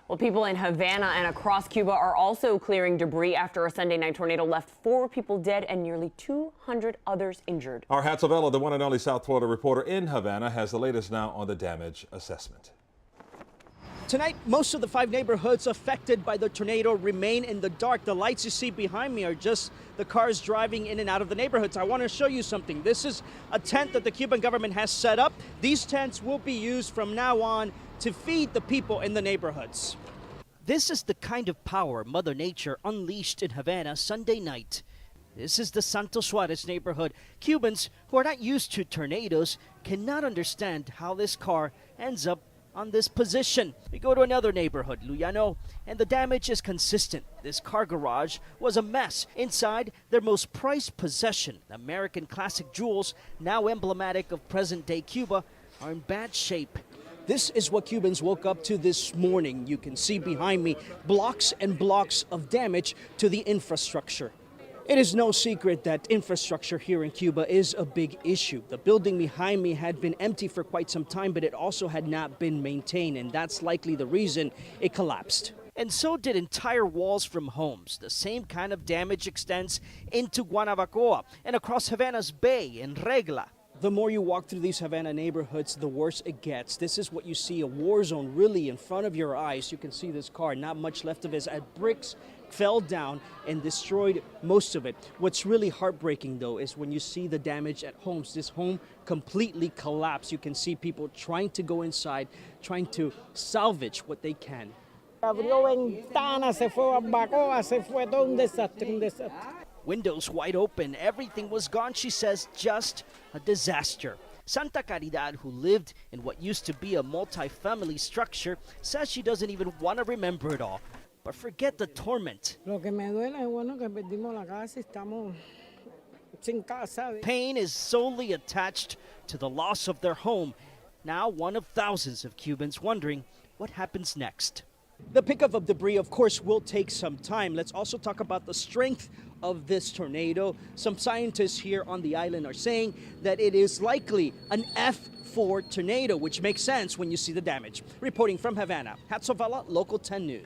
Well, people in Havana and across Cuba are also clearing debris after a Sunday night tornado left 4 people dead and nearly 200 others injured. Our Havana, the one and only South Florida reporter in Havana, has the latest now on the damage assessment. Tonight, most of the 5 neighborhoods affected by the tornado remain in the dark. The lights you see behind me are just the cars driving in and out of the neighborhoods. I want to show you something. This is a tent that the Cuban government has set up. These tents will be used from now on to feed the people in the neighborhoods. This is the kind of power Mother Nature unleashed in Havana Sunday night. This is the Santo Suarez neighborhood. Cubans who are not used to tornadoes cannot understand how this car ends up on this position. We go to another neighborhood, Luyano, and the damage is consistent. This car garage was a mess. Inside, their most prized possession, American classic jewels, now emblematic of present-day Cuba, are in bad shape. This is what Cubans woke up to this morning. You can see behind me blocks and blocks of damage to the infrastructure. It is no secret that infrastructure here in Cuba is a big issue. The building behind me had been empty for quite some time, but it also had not been maintained, and that's likely the reason it collapsed. And so did entire walls from homes. The same kind of damage extends into Guanabacoa and across Havana's Bay in Regla. The more you walk through these Havana neighborhoods, the worse it gets. This is what you see, a war zone really in front of your eyes. You can see this car, not much left of it, as bricks fell down and destroyed most of it. What's really heartbreaking, though, is when you see the damage at homes. This home completely collapsed. You can see people trying to go inside, trying to salvage what they can. Windows wide open, everything was gone, she says, just a disaster. Santa Caridad, who lived in what used to be a multi-family structure, says she doesn't even want to remember it all. But forget the torment. Pain is solely attached to the loss of their home. Now one of thousands of Cubans wondering what happens next. The pickup of debris, of course, will take some time. Let's also talk about the strength of this tornado. Some scientists here on the island are saying that it is likely an F4 tornado, which makes sense when you see the damage. Reporting from Havana, Havana, Local 10 News.